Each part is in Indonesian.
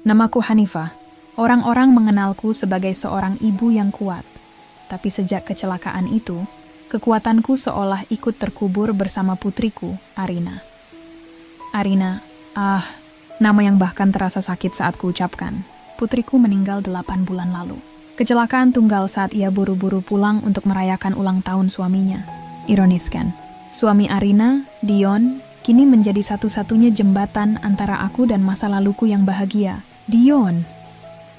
Namaku Hanifah. Orang-orang mengenalku sebagai seorang ibu yang kuat. Tapi sejak kecelakaan itu, kekuatanku seolah ikut terkubur bersama putriku, Arina. Arina, nama yang bahkan terasa sakit saat kuucapkan. Putriku meninggal 8 bulan lalu. Kecelakaan tunggal saat ia buru-buru pulang untuk merayakan ulang tahun suaminya. Ironis kan? Suami Arina, Dion, kini menjadi satu-satunya jembatan antara aku dan masa laluku yang bahagia. Dion,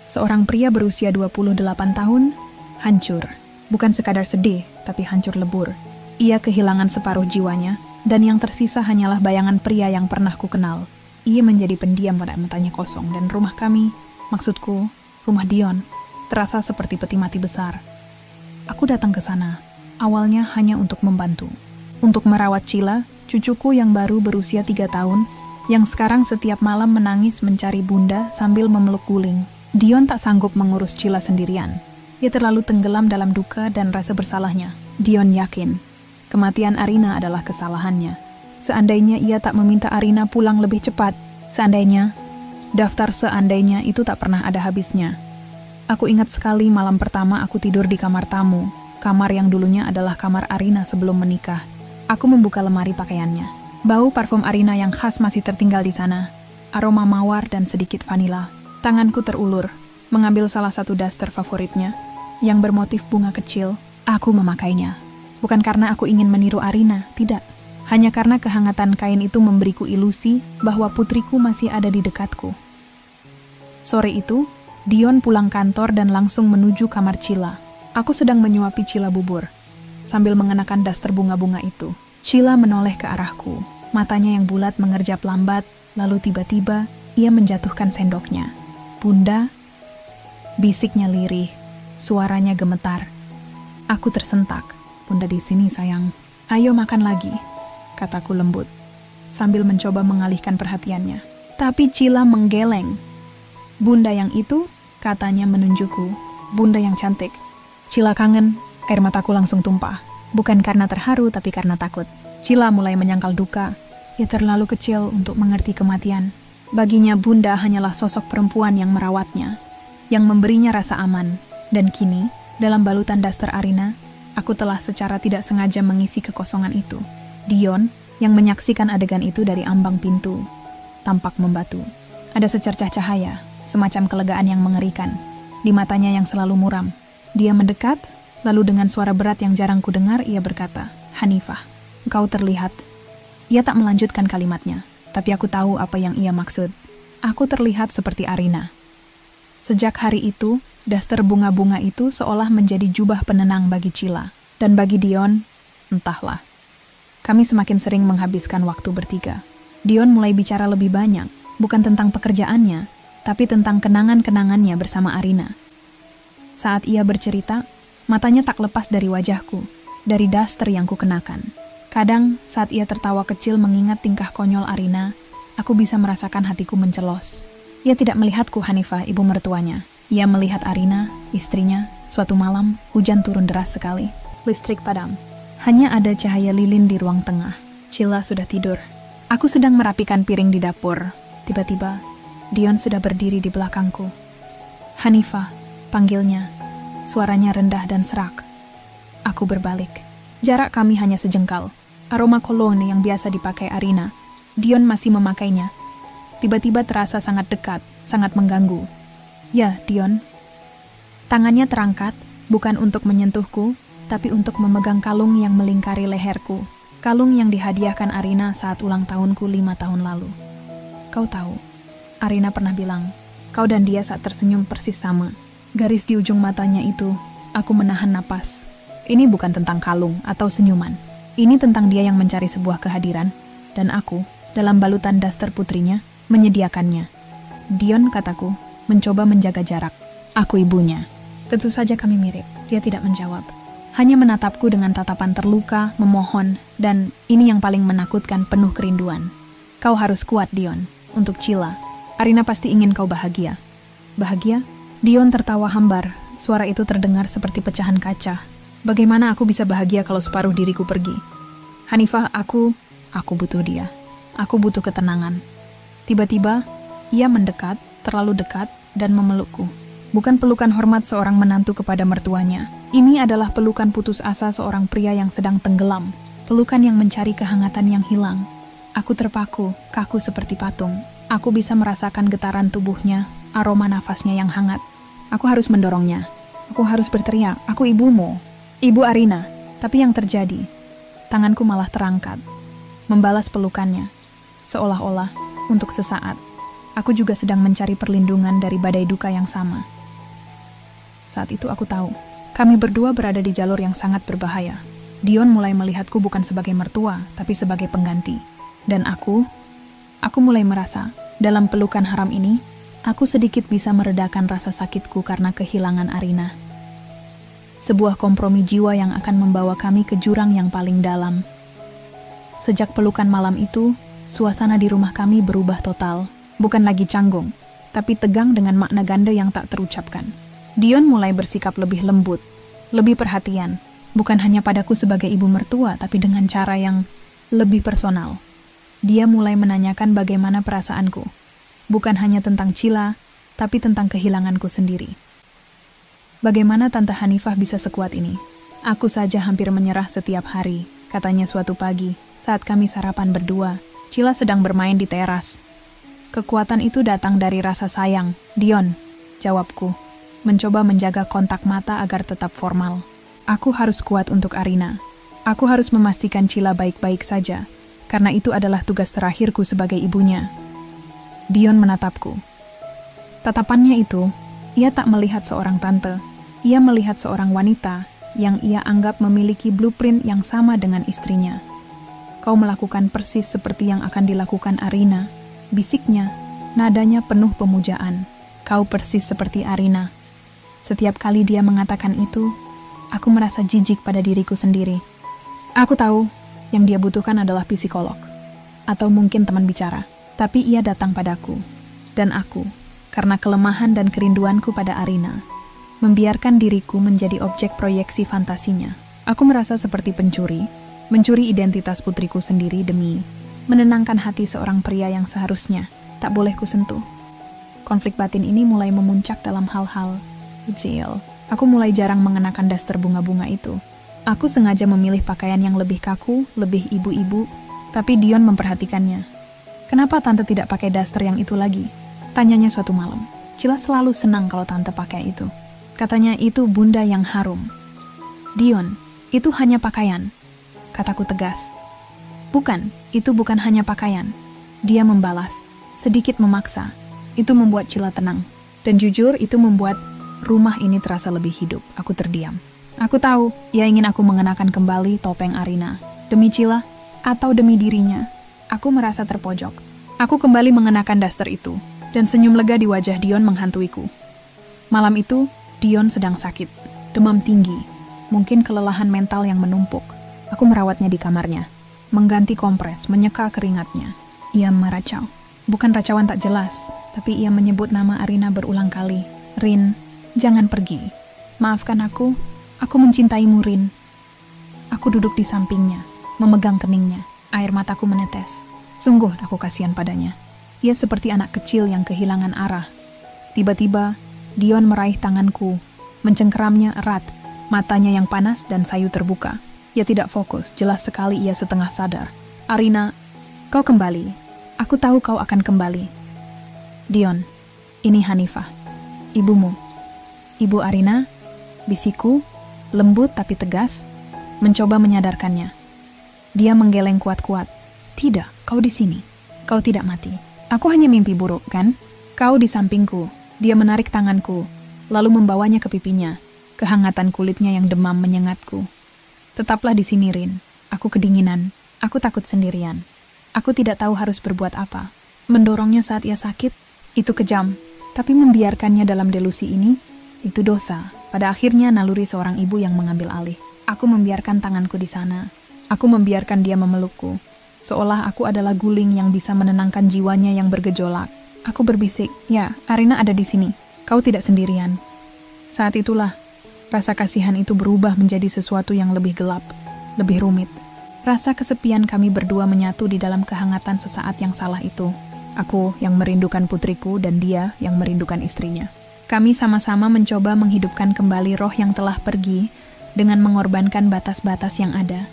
seorang pria berusia 28 tahun, hancur. Bukan sekadar sedih, tapi hancur lebur. Ia kehilangan separuh jiwanya, dan yang tersisa hanyalah bayangan pria yang pernah ku kenal. Ia menjadi pendiam pada matanya kosong, dan rumah kami, maksudku, rumah Dion, terasa seperti peti mati besar. Aku datang ke sana, awalnya hanya untuk membantu. Untuk merawat Cila, cucuku yang baru berusia 3 tahun, yang sekarang setiap malam menangis mencari bunda sambil memeluk guling. Dion tak sanggup mengurus Cila sendirian. Ia terlalu tenggelam dalam duka dan rasa bersalahnya. Dion yakin, kematian Arina adalah kesalahannya. Seandainya ia tak meminta Arina pulang lebih cepat, seandainya, daftar seandainya itu tak pernah ada habisnya. Aku ingat sekali malam pertama aku tidur di kamar tamu, kamar yang dulunya adalah kamar Arina sebelum menikah. Aku membuka lemari pakaiannya. Bau parfum Arina yang khas masih tertinggal di sana. Aroma mawar dan sedikit vanila. Tanganku terulur, mengambil salah satu daster favoritnya, yang bermotif bunga kecil. Aku memakainya. Bukan karena aku ingin meniru Arina, tidak. Hanya karena kehangatan kain itu memberiku ilusi bahwa putriku masih ada di dekatku. Sore itu, Dion pulang kantor dan langsung menuju kamar Cila. Aku sedang menyuapi Cila bubur. Sambil mengenakan daster bunga-bunga itu, Cila menoleh ke arahku. Matanya yang bulat mengerjap lambat, lalu tiba-tiba ia menjatuhkan sendoknya. Bunda, bisiknya lirih, suaranya gemetar. Aku tersentak. Bunda di sini sayang. Ayo makan lagi, kataku lembut, sambil mencoba mengalihkan perhatiannya. Tapi Cila menggeleng. Bunda yang itu, katanya menunjukku. Bunda yang cantik. Cila kangen, air mataku langsung tumpah. Bukan karena terharu, tapi karena takut. Cila mulai menyangkal duka. Ia terlalu kecil untuk mengerti kematian. Baginya Bunda hanyalah sosok perempuan yang merawatnya, yang memberinya rasa aman. Dan kini, dalam balutan daster Arina, aku telah secara tidak sengaja mengisi kekosongan itu. Dion, yang menyaksikan adegan itu dari ambang pintu, tampak membatu. Ada secercah cahaya, semacam kelegaan yang mengerikan, di matanya yang selalu muram. Dia mendekat, lalu dengan suara berat yang jarang kudengar, ia berkata, Hanifah, engkau terlihat. Ia tak melanjutkan kalimatnya, tapi aku tahu apa yang ia maksud. Aku terlihat seperti Arina. Sejak hari itu, daster bunga-bunga itu seolah menjadi jubah penenang bagi Cila. Dan bagi Dion, entahlah. Kami semakin sering menghabiskan waktu bertiga. Dion mulai bicara lebih banyak, bukan tentang pekerjaannya, tapi tentang kenangan-kenangannya bersama Arina. Saat ia bercerita, matanya tak lepas dari wajahku, dari daster yang kukenakan. Kadang, saat ia tertawa kecil mengingat tingkah konyol Arina, aku bisa merasakan hatiku mencelos. Ia tidak melihatku, Hanifah, ibu mertuanya. Ia melihat Arina, istrinya. Suatu malam, hujan turun deras sekali. Listrik padam. Hanya ada cahaya lilin di ruang tengah. Cila sudah tidur. Aku sedang merapikan piring di dapur. Tiba-tiba, Dion sudah berdiri di belakangku. Hanifah, panggilnya. Suaranya rendah dan serak. Aku berbalik. Jarak kami hanya sejengkal. Aroma kolon yang biasa dipakai Arina, Dion masih memakainya. Tiba-tiba terasa sangat dekat, sangat mengganggu. Ya, Dion. Tangannya terangkat, bukan untuk menyentuhku, tapi untuk memegang kalung yang melingkari leherku. Kalung yang dihadiahkan Arina saat ulang tahunku 5 tahun lalu. Kau tahu, Arina pernah bilang, kau dan dia saat tersenyum persis sama. Garis di ujung matanya itu, aku menahan napas. Ini bukan tentang kalung atau senyuman. Ini tentang dia yang mencari sebuah kehadiran, dan aku, dalam balutan daster putrinya, menyediakannya. Dion, kataku, mencoba menjaga jarak. Aku ibunya. Tentu saja kami mirip. Dia tidak menjawab. Hanya menatapku dengan tatapan terluka, memohon, dan ini yang paling menakutkan, penuh kerinduan. Kau harus kuat, Dion. Untuk Cila. Arina pasti ingin kau bahagia. Bahagia? Dion tertawa hambar. Suara itu terdengar seperti pecahan kaca. Bagaimana aku bisa bahagia kalau separuh diriku pergi? Hanifah, aku butuh dia. Aku butuh ketenangan. Tiba-tiba, ia mendekat, terlalu dekat dan memelukku. Bukan pelukan hormat seorang menantu kepada mertuanya. Ini adalah pelukan putus asa seorang pria yang sedang tenggelam. Pelukan yang mencari kehangatan yang hilang. Aku terpaku, kaku seperti patung. Aku bisa merasakan getaran tubuhnya, aroma nafasnya yang hangat. Aku harus mendorongnya. Aku harus berteriak, aku ibumu. Ibu Arina. Tapi yang terjadi, tanganku malah terangkat. Membalas pelukannya. Seolah-olah, untuk sesaat, aku juga sedang mencari perlindungan dari badai duka yang sama. Saat itu aku tahu, kami berdua berada di jalur yang sangat berbahaya. Dion mulai melihatku bukan sebagai mertua, tapi sebagai pengganti. Dan aku mulai merasa, dalam pelukan haram ini, aku sedikit bisa meredakan rasa sakitku karena kehilangan Arina. Sebuah kompromi jiwa yang akan membawa kami ke jurang yang paling dalam. Sejak pelukan malam itu, suasana di rumah kami berubah total. Bukan lagi canggung, tapi tegang dengan makna ganda yang tak terucapkan. Dion mulai bersikap lebih lembut, lebih perhatian, bukan hanya padaku sebagai ibu mertua, tapi dengan cara yang lebih personal. Dia mulai menanyakan bagaimana perasaanku, bukan hanya tentang Cila, tapi tentang kehilanganku sendiri. Bagaimana Tante Hanifah bisa sekuat ini? Aku saja hampir menyerah setiap hari, katanya suatu pagi, saat kami sarapan berdua. Cila sedang bermain di teras. Kekuatan itu datang dari rasa sayang. Dion, jawabku, mencoba menjaga kontak mata agar tetap formal. Aku harus kuat untuk Arina. Aku harus memastikan Cila baik-baik saja, karena itu adalah tugas terakhirku sebagai ibunya. Dion menatapku. Tatapannya itu, ia tak melihat seorang tante. Ia melihat seorang wanita yang ia anggap memiliki blueprint yang sama dengan istrinya. Kau melakukan persis seperti yang akan dilakukan Arina. Bisiknya, nadanya penuh pemujaan. Kau persis seperti Arina. Setiap kali dia mengatakan itu, aku merasa jijik pada diriku sendiri. Aku tahu yang dia butuhkan adalah psikolog. Atau mungkin teman bicara. Tapi ia datang padaku. Dan aku, karena kelemahan dan kerinduanku pada Arina, membiarkan diriku menjadi objek proyeksi fantasinya. Aku merasa seperti mencuri identitas putriku sendiri demi menenangkan hati seorang pria yang seharusnya tak boleh kusentuh. Konflik batin ini mulai memuncak dalam hal-hal kecil. Aku mulai jarang mengenakan daster bunga-bunga itu. Aku sengaja memilih pakaian yang lebih kaku, lebih ibu-ibu, tapi Dion memperhatikannya. Kenapa tante tidak pakai daster yang itu lagi? Tanyanya suatu malam. Cila selalu senang kalau tante pakai itu. Katanya itu bunda yang harum. Dion, itu hanya pakaian. Kataku tegas. Bukan, itu bukan hanya pakaian. Dia membalas, sedikit memaksa. Itu membuat Cila tenang. Dan jujur, itu membuat rumah ini terasa lebih hidup. Aku terdiam. Aku tahu, ia ingin aku mengenakan kembali topeng Arina. Demi Cila, atau demi dirinya. Aku merasa terpojok. Aku kembali mengenakan daster itu. Dan senyum lega di wajah Dion menghantuiku. Malam itu, Dion sedang sakit. Demam tinggi. Mungkin kelelahan mental yang menumpuk. Aku merawatnya di kamarnya. Mengganti kompres, menyeka keringatnya. Ia meracau. Bukan racauan tak jelas, tapi ia menyebut nama Arina berulang kali. Rin, jangan pergi. Maafkan aku mencintaimu, Rin. Aku duduk di sampingnya, memegang keningnya. Air mataku menetes. Sungguh aku kasihan padanya. Ia seperti anak kecil yang kehilangan arah. Tiba-tiba, Dion meraih tanganku, mencengkeramnya erat, matanya yang panas dan sayu terbuka. Ia tidak fokus, jelas sekali ia setengah sadar. Arina, kau kembali. Aku tahu kau akan kembali. Dion, ini Hanifah, ibumu. Ibu Arina, bisikku, lembut tapi tegas, mencoba menyadarkannya. Dia menggeleng kuat-kuat. Tidak, kau di sini. Kau tidak mati. Aku hanya mimpi buruk, kan? Kau di sampingku. Dia menarik tanganku, lalu membawanya ke pipinya. Kehangatan kulitnya yang demam menyengatku. Tetaplah di sini, Rin. Aku kedinginan. Aku takut sendirian. Aku tidak tahu harus berbuat apa. Mendorongnya saat ia sakit, itu kejam. Tapi membiarkannya dalam delusi ini, itu dosa. Pada akhirnya naluri seorang ibu yang mengambil alih. Aku membiarkan tanganku di sana. Aku membiarkan dia memelukku. Seolah aku adalah guling yang bisa menenangkan jiwanya yang bergejolak. Aku berbisik, ya, Arina ada di sini. Kau tidak sendirian. Saat itulah, rasa kasihan itu berubah menjadi sesuatu yang lebih gelap, lebih rumit. Rasa kesepian kami berdua menyatu di dalam kehangatan sesaat yang salah itu. Aku yang merindukan putriku dan dia yang merindukan istrinya. Kami sama-sama mencoba menghidupkan kembali roh yang telah pergi dengan mengorbankan batas-batas yang ada.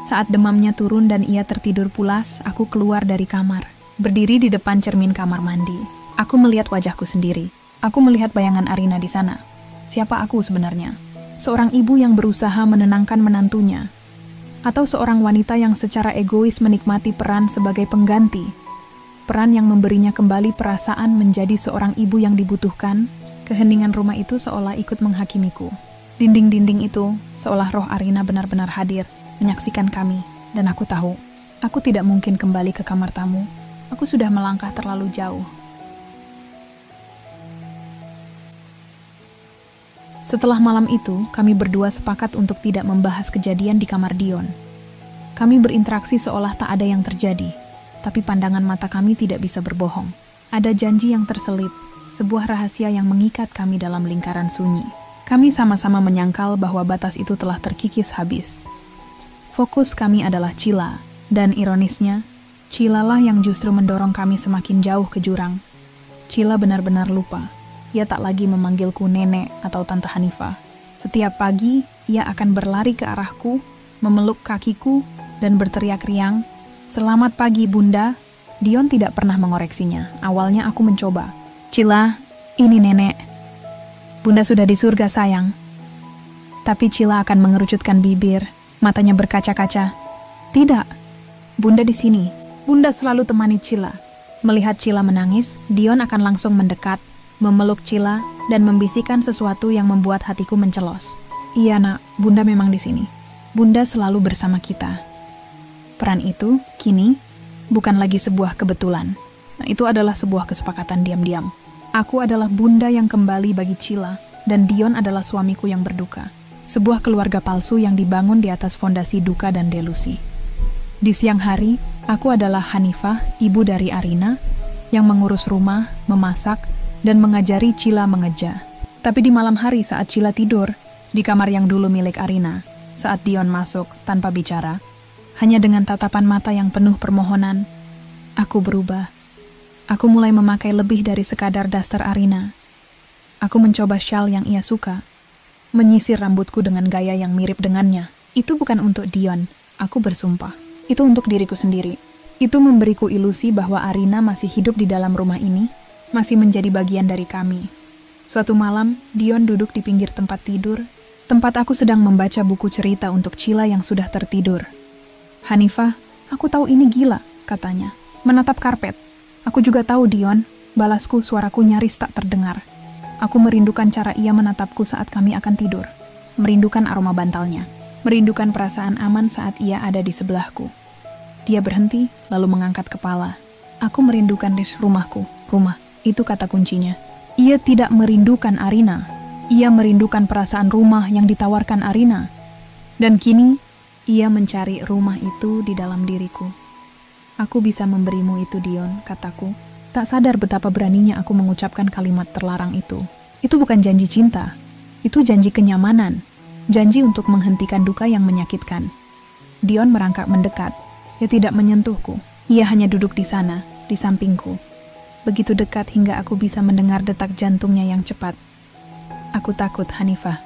Saat demamnya turun dan ia tertidur pulas, aku keluar dari kamar. Berdiri di depan cermin kamar mandi. Aku melihat wajahku sendiri. Aku melihat bayangan Arina di sana. Siapa aku sebenarnya? Seorang ibu yang berusaha menenangkan menantunya. Atau seorang wanita yang secara egois menikmati peran sebagai pengganti. Peran yang memberinya kembali perasaan menjadi seorang ibu yang dibutuhkan. Keheningan rumah itu seolah ikut menghakimiku. Dinding-dinding itu seolah roh Arina benar-benar hadir, menyaksikan kami. Dan aku tahu, aku tidak mungkin kembali ke kamar tamu. Aku sudah melangkah terlalu jauh. Setelah malam itu, kami berdua sepakat untuk tidak membahas kejadian di kamar Dion. Kami berinteraksi seolah tak ada yang terjadi. Tapi pandangan mata kami tidak bisa berbohong. Ada janji yang terselip, sebuah rahasia yang mengikat kami dalam lingkaran sunyi. Kami sama-sama menyangkal bahwa batas itu telah terkikis habis. Fokus kami adalah Cila, dan ironisnya, Cila lah yang justru mendorong kami semakin jauh ke jurang. Cila benar-benar lupa. Ia tak lagi memanggilku nenek atau tante Hanifah. Setiap pagi, ia akan berlari ke arahku, memeluk kakiku, dan berteriak riang, "Selamat pagi, Bunda." Dion tidak pernah mengoreksinya. Awalnya aku mencoba. "Cila, ini nenek." "Bunda sudah di surga, sayang." Tapi Cila akan mengerucutkan bibir, matanya berkaca-kaca. "Tidak, Bunda di sini." Bunda selalu temani Cila. Melihat Cila menangis, Dion akan langsung mendekat, memeluk Cila, dan membisikkan sesuatu yang membuat hatiku mencelos. "Iya, Nak, Bunda memang di sini. Bunda selalu bersama kita." Peran itu, kini, bukan lagi sebuah kebetulan. Itu adalah sebuah kesepakatan diam-diam. Aku adalah bunda yang kembali bagi Cila, dan Dion adalah suamiku yang berduka. Sebuah keluarga palsu yang dibangun di atas fondasi duka dan delusi. Di siang hari, aku adalah Hanifah, ibu dari Arina, yang mengurus rumah, memasak, dan mengajari Cila mengeja. Tapi di malam hari saat Cila tidur, di kamar yang dulu milik Arina, saat Dion masuk tanpa bicara, hanya dengan tatapan mata yang penuh permohonan, aku berubah. Aku mulai memakai lebih dari sekadar daster Arina. Aku mencoba syal yang ia suka, menyisir rambutku dengan gaya yang mirip dengannya. Itu bukan untuk Dion, aku bersumpah. Itu untuk diriku sendiri. Itu memberiku ilusi bahwa Arina masih hidup di dalam rumah ini, masih menjadi bagian dari kami. Suatu malam, Dion duduk di pinggir tempat tidur, tempat aku sedang membaca buku cerita untuk Cila yang sudah tertidur. "Hanifah, aku tahu ini gila," katanya. Menatap karpet. "Aku juga tahu, Dion." Balasku, suaraku nyaris tak terdengar. Aku merindukan cara ia menatapku saat kami akan tidur. Merindukan aroma bantalnya. Merindukan perasaan aman saat ia ada di sebelahku. Dia berhenti, lalu mengangkat kepala. "Aku merindukan rumahku." Rumah, itu kata kuncinya. Ia tidak merindukan Arina. Ia merindukan perasaan rumah yang ditawarkan Arina. Dan kini, ia mencari rumah itu di dalam diriku. "Aku bisa memberimu itu, Dion," kataku. Tak sadar betapa beraninya aku mengucapkan kalimat terlarang itu. Itu bukan janji cinta. Itu janji kenyamanan. Janji untuk menghentikan duka yang menyakitkan. Dion merangkak mendekat. Ia tidak menyentuhku. Ia hanya duduk di sana, di sampingku. Begitu dekat hingga aku bisa mendengar detak jantungnya yang cepat. "Aku takut, Hanifah,"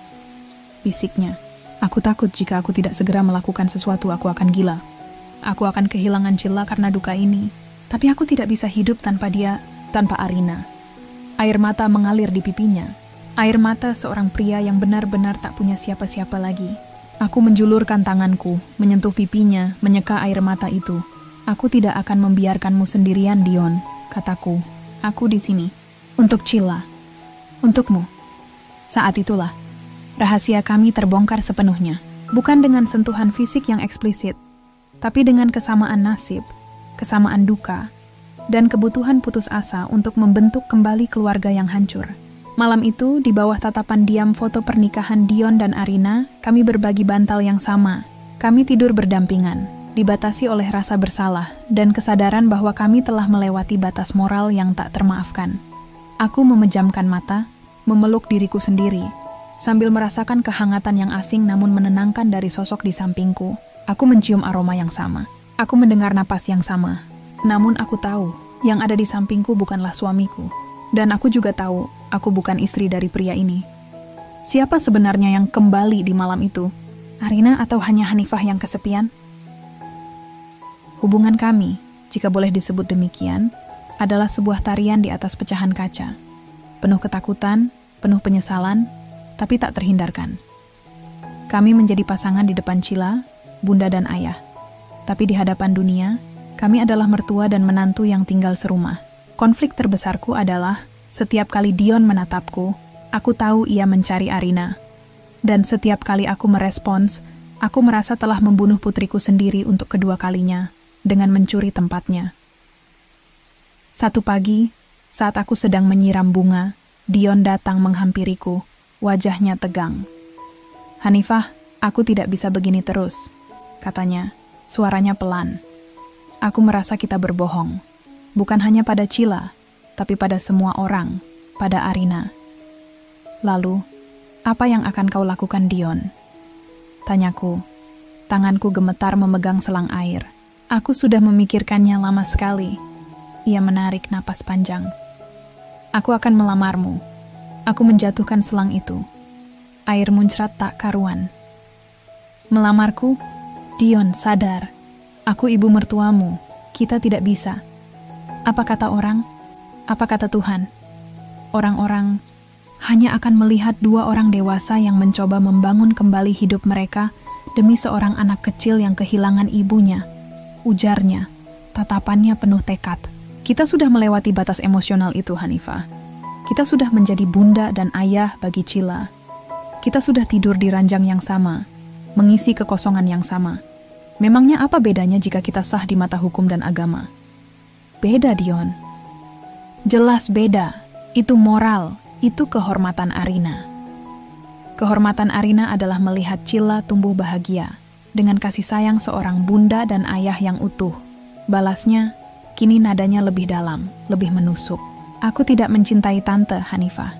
bisiknya. "Aku takut jika aku tidak segera melakukan sesuatu, aku akan gila. Aku akan kehilangan Cila karena duka ini. Tapi aku tidak bisa hidup tanpa dia, tanpa Arina." Air mata mengalir di pipinya. Air mata seorang pria yang benar-benar tak punya siapa-siapa lagi. Aku menjulurkan tanganku, menyentuh pipinya, menyeka air mata itu. "Aku tidak akan membiarkanmu sendirian, Dion," kataku. "Aku di sini. Untuk Cila. Untukmu." Saat itulah, rahasia kami terbongkar sepenuhnya. Bukan dengan sentuhan fisik yang eksplisit, tapi dengan kesamaan nasib, kesamaan duka, dan kebutuhan putus asa untuk membentuk kembali keluarga yang hancur. Malam itu, di bawah tatapan diam foto pernikahan Dion dan Arina, kami berbagi bantal yang sama. Kami tidur berdampingan, dibatasi oleh rasa bersalah dan kesadaran bahwa kami telah melewati batas moral yang tak termaafkan. Aku memejamkan mata, memeluk diriku sendiri, sambil merasakan kehangatan yang asing namun menenangkan dari sosok di sampingku. Aku mencium aroma yang sama. Aku mendengar napas yang sama. Namun aku tahu, Yang ada di sampingku bukanlah suamiku. Dan aku juga tahu, aku bukan istri dari pria ini. Siapa sebenarnya yang kembali di malam itu? Arina atau hanya Hanifah yang kesepian? Hubungan kami, jika boleh disebut demikian, adalah sebuah tarian di atas pecahan kaca. Penuh ketakutan, penuh penyesalan, tapi tak terhindarkan. Kami menjadi pasangan di depan Cila, bunda dan ayah. Tapi di hadapan dunia, kami adalah mertua dan menantu yang tinggal serumah. Konflik terbesarku adalah, setiap kali Dion menatapku, aku tahu ia mencari Arina. Dan setiap kali aku merespons, aku merasa telah membunuh putriku sendiri untuk kedua kalinya, dengan mencuri tempatnya. Satu pagi, saat aku sedang menyiram bunga, Dion datang menghampiriku, wajahnya tegang. "Hanifah, aku tidak bisa begini terus," katanya, suaranya pelan. Aku merasa kita berbohong, bukan hanya pada Cila, tapi pada semua orang, pada Arina. "Lalu, apa yang akan kau lakukan, Dion?" tanyaku. Tanganku gemetar memegang selang air. Aku sudah memikirkannya lama sekali. Ia menarik napas panjang. "Aku akan melamarmu." Aku menjatuhkan selang itu. Air muncrat tak karuan. "Melamarku? Dion, sadar. Aku ibu mertuamu. Kita tidak bisa." Apa kata orang? Apa kata Tuhan? Orang-orang hanya akan melihat dua orang dewasa yang mencoba membangun kembali hidup mereka demi seorang anak kecil yang kehilangan ibunya. Ujarnya, tatapannya penuh tekad. Kita sudah melewati batas emosional itu, Hanifah. Kita sudah menjadi bunda dan ayah bagi Cila. Kita sudah tidur di ranjang yang sama, mengisi kekosongan yang sama. Memangnya apa bedanya jika kita sah di mata hukum dan agama? Beda, Dion. Jelas beda. Itu moral, itu kehormatan Arina. Kehormatan Arina adalah melihat Cila tumbuh bahagia, dengan kasih sayang seorang bunda dan ayah yang utuh. Balasnya, kini nadanya lebih dalam, lebih menusuk. "Aku tidak mencintai Tante, Hanifah.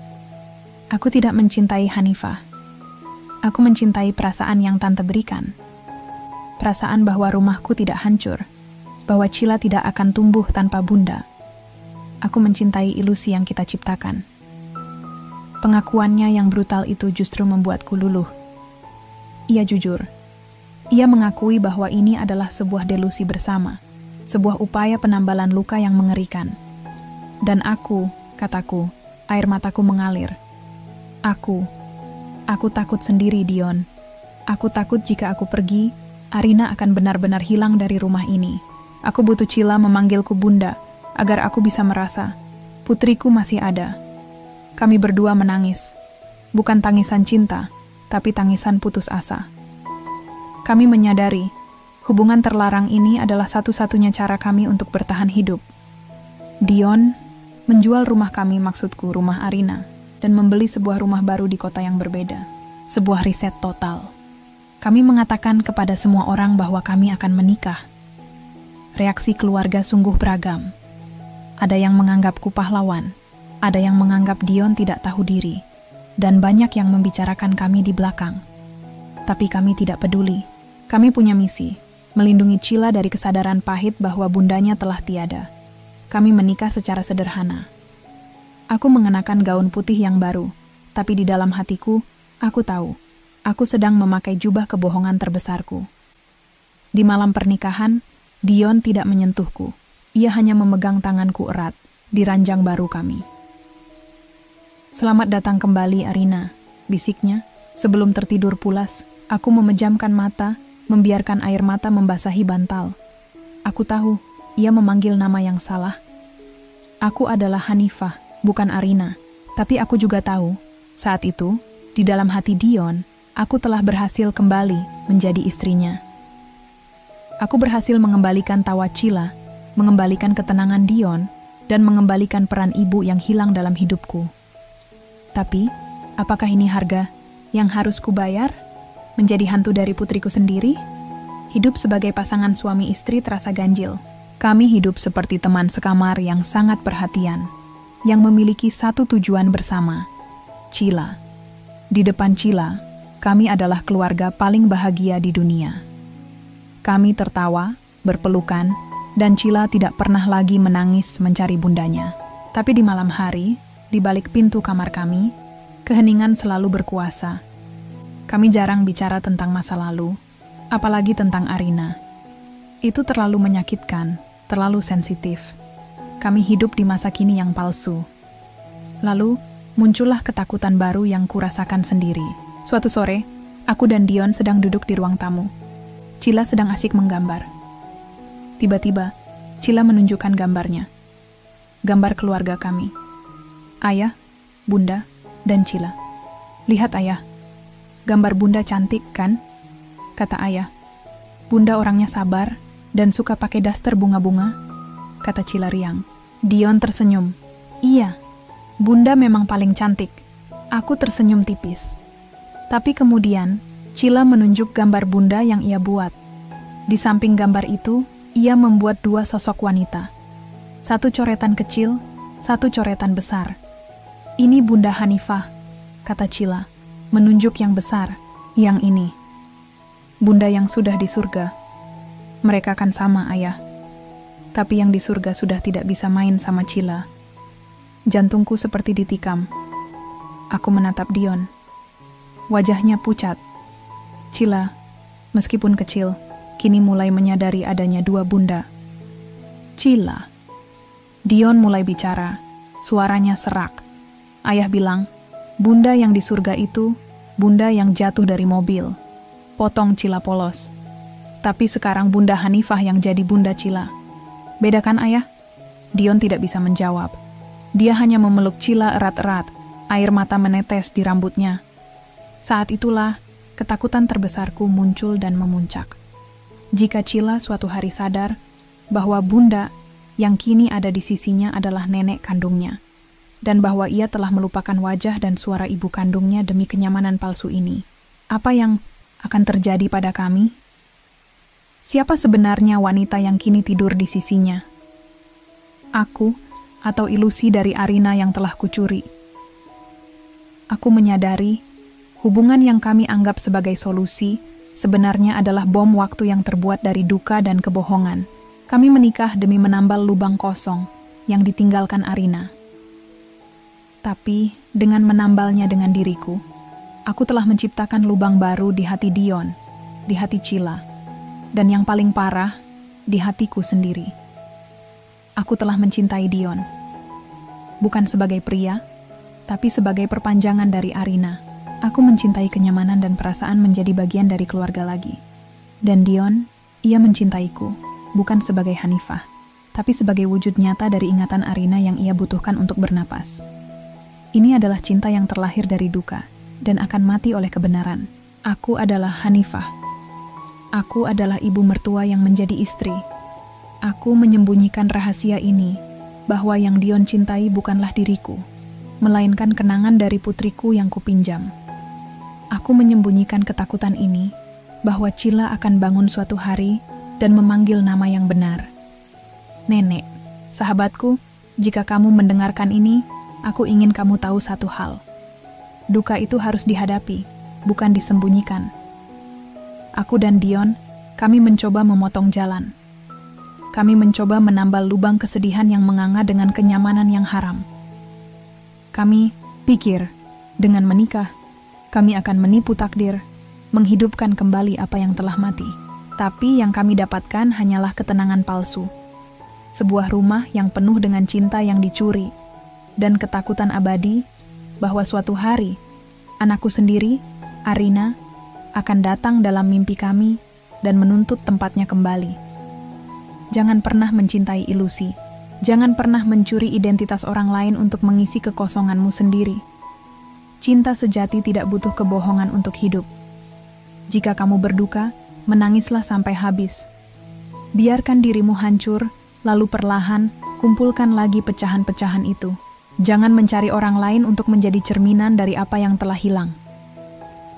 Aku tidak mencintai Hanifah. Aku mencintai perasaan yang Tante berikan. Perasaan bahwa rumahku tidak hancur, bahwa Cila tidak akan tumbuh tanpa bunda. Aku mencintai ilusi yang kita ciptakan." Pengakuannya yang brutal itu justru membuatku luluh. Ia jujur. Ia mengakui bahwa ini adalah sebuah delusi bersama, sebuah upaya penambalan luka yang mengerikan. Dan aku, kataku, air mataku mengalir. Aku takut sendiri, Dion. Aku takut jika aku pergi, Arina akan benar-benar hilang dari rumah ini. Aku butuh Cila memanggilku bunda, agar aku bisa merasa, putriku masih ada. Kami berdua menangis. Bukan tangisan cinta, tapi tangisan putus asa. Kami menyadari, hubungan terlarang ini adalah satu-satunya cara kami untuk bertahan hidup. Dion menjual rumah kami, maksudku rumah Arina, dan membeli sebuah rumah baru di kota yang berbeda. Sebuah riset total. Kami mengatakan kepada semua orang bahwa kami akan menikah. Reaksi keluarga sungguh beragam. Ada yang menganggapku pahlawan, ada yang menganggap Dion tidak tahu diri, dan banyak yang membicarakan kami di belakang. Tapi kami tidak peduli. Kami punya misi, melindungi Cila dari kesadaran pahit bahwa bundanya telah tiada. Kami menikah secara sederhana. Aku mengenakan gaun putih yang baru, tapi di dalam hatiku, aku tahu, aku sedang memakai jubah kebohongan terbesarku. Di malam pernikahan, Dion tidak menyentuhku. Ia hanya memegang tanganku erat di ranjang baru kami. "Selamat datang kembali, Arina," bisiknya. Sebelum tertidur pulas, aku memejamkan mata, membiarkan air mata membasahi bantal. Aku tahu, ia memanggil nama yang salah. Aku adalah Hanifah, bukan Arina. Tapi aku juga tahu, saat itu, di dalam hati Dion, aku telah berhasil kembali menjadi istrinya. Aku berhasil mengembalikan tawa Cila, mengembalikan ketenangan Dion, dan mengembalikan peran ibu yang hilang dalam hidupku. Tapi, apakah ini harga yang harus kubayar? Menjadi hantu dari putriku sendiri? Hidup sebagai pasangan suami istri terasa ganjil. Kami hidup seperti teman sekamar yang sangat perhatian, yang memiliki satu tujuan bersama, Cila. Di depan Cila, kami adalah keluarga paling bahagia di dunia. Kami tertawa, berpelukan, dan Cila tidak pernah lagi menangis mencari bundanya. Tapi di malam hari, di balik pintu kamar kami, keheningan selalu berkuasa. Kami jarang bicara tentang masa lalu, apalagi tentang Arina. Itu terlalu menyakitkan, terlalu sensitif. Kami hidup di masa kini yang palsu. Lalu, muncullah ketakutan baru yang kurasakan sendiri. Suatu sore, aku dan Dion sedang duduk di ruang tamu. Cila sedang asyik menggambar. Tiba-tiba, Cila menunjukkan gambarnya. Gambar keluarga kami. Ayah, Bunda, dan Cila. Lihat ayah, gambar Bunda cantik kan? Kata ayah. Bunda orangnya sabar dan suka pakai daster bunga-bunga, kata Cila riang. Dion tersenyum. Iya, Bunda memang paling cantik. Aku tersenyum tipis. Tapi kemudian, Cila menunjuk gambar Bunda yang ia buat. Di samping gambar itu, ia membuat dua sosok wanita. Satu coretan kecil, satu coretan besar. Ini Bunda Hanifah, kata Cila, menunjuk yang besar, yang ini. Bunda yang sudah di surga. Mereka kan sama, ayah. Tapi yang di surga sudah tidak bisa main sama Cila. Jantungku seperti ditikam. Aku menatap Dion. Wajahnya pucat. Cila, meskipun kecil, kini mulai menyadari adanya dua bunda. Cila. Dion mulai bicara. Suaranya serak. Ayah bilang, bunda yang di surga itu, bunda yang jatuh dari mobil. Potong Cila polos. Tapi sekarang Bunda Hanifah yang jadi bunda Cila. Bedakan ayah? Dion tidak bisa menjawab. Dia hanya memeluk Cila erat-erat, air mata menetes di rambutnya. Saat itulah, ketakutan terbesarku muncul dan memuncak. Jika Cila suatu hari sadar bahwa Bunda yang kini ada di sisinya adalah nenek kandungnya, dan bahwa ia telah melupakan wajah dan suara ibu kandungnya demi kenyamanan palsu ini, apa yang akan terjadi pada kami? Siapa sebenarnya wanita yang kini tidur di sisinya? Aku atau ilusi dari Arina yang telah kucuri? Aku menyadari hubungan yang kami anggap sebagai solusi sebenarnya adalah bom waktu yang terbuat dari duka dan kebohongan. Kami menikah demi menambal lubang kosong yang ditinggalkan Arina. Tapi dengan menambalnya dengan diriku, aku telah menciptakan lubang baru di hati Dion, di hati Cila, dan yang paling parah, di hatiku sendiri. Aku telah mencintai Dion. Bukan sebagai pria, tapi sebagai perpanjangan dari Arina. Aku mencintai kenyamanan dan perasaan menjadi bagian dari keluarga lagi. Dan Dion, ia mencintaiku, bukan sebagai Hanifah, tapi sebagai wujud nyata dari ingatan Arina yang ia butuhkan untuk bernapas. Ini adalah cinta yang terlahir dari duka, dan akan mati oleh kebenaran. Aku adalah Hanifah. Aku adalah ibu mertua yang menjadi istri. Aku menyembunyikan rahasia ini, bahwa yang Dion cintai bukanlah diriku, melainkan kenangan dari putriku yang kupinjam. Aku menyembunyikan ketakutan ini, bahwa Cila akan bangun suatu hari dan memanggil nama yang benar. Nenek, sahabatku, jika kamu mendengarkan ini, aku ingin kamu tahu satu hal. Duka itu harus dihadapi, bukan disembunyikan. Aku dan Dion, kami mencoba memotong jalan. Kami mencoba menambal lubang kesedihan yang menganga dengan kenyamanan yang haram. Kami pikir, dengan menikah, kami akan menipu takdir, menghidupkan kembali apa yang telah mati. Tapi yang kami dapatkan hanyalah ketenangan palsu. Sebuah rumah yang penuh dengan cinta yang dicuri, dan ketakutan abadi bahwa suatu hari, anakku sendiri, Arina, akan datang dalam mimpi kami dan menuntut tempatnya kembali. Jangan pernah mencintai ilusi. Jangan pernah mencuri identitas orang lain untuk mengisi kekosonganmu sendiri. Cinta sejati tidak butuh kebohongan untuk hidup. Jika kamu berduka, menangislah sampai habis. Biarkan dirimu hancur, lalu perlahan kumpulkan lagi pecahan-pecahan itu. Jangan mencari orang lain untuk menjadi cerminan dari apa yang telah hilang.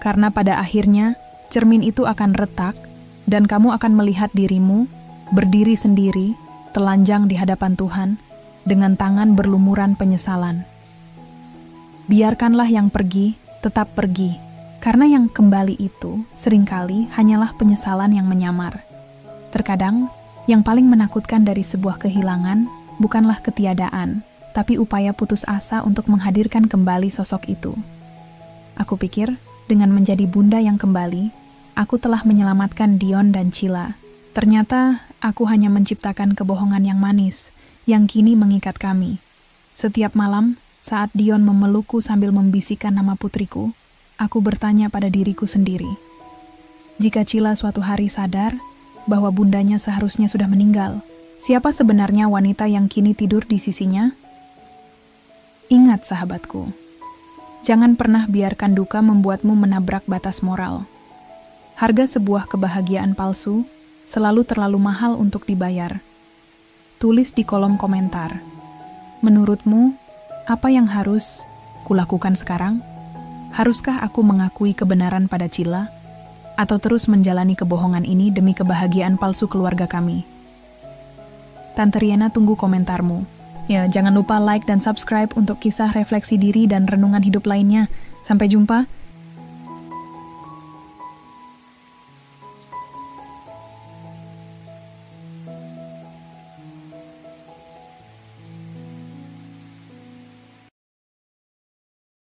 Karena pada akhirnya, cermin itu akan retak, dan kamu akan melihat dirimu berdiri sendiri, telanjang di hadapan Tuhan, dengan tangan berlumuran penyesalan. Biarkanlah yang pergi, tetap pergi, karena yang kembali itu seringkali hanyalah penyesalan yang menyamar. Terkadang, Yang paling menakutkan dari sebuah kehilangan bukanlah ketiadaan, tapi upaya putus asa untuk menghadirkan kembali sosok itu. Aku pikir, dengan menjadi bunda yang kembali, aku telah menyelamatkan Dion dan Cila. Ternyata, aku hanya menciptakan kebohongan yang manis, yang kini mengikat kami. Setiap malam, saat Dion memelukku sambil membisikkan nama putriku, aku bertanya pada diriku sendiri. Jika Cila suatu hari sadar bahwa bundanya seharusnya sudah meninggal, siapa sebenarnya wanita yang kini tidur di sisinya? Ingat sahabatku, jangan pernah biarkan duka membuatmu menabrak batas moral. Harga sebuah kebahagiaan palsu selalu terlalu mahal untuk dibayar. Tulis di kolom komentar. Menurutmu, apa yang harus kulakukan sekarang? Haruskah aku mengakui kebenaran pada Cila? Atau terus menjalani kebohongan ini demi kebahagiaan palsu keluarga kami? Tante Riana tunggu komentarmu. Ya, jangan lupa like dan subscribe untuk kisah refleksi diri dan renungan hidup lainnya. Sampai jumpa.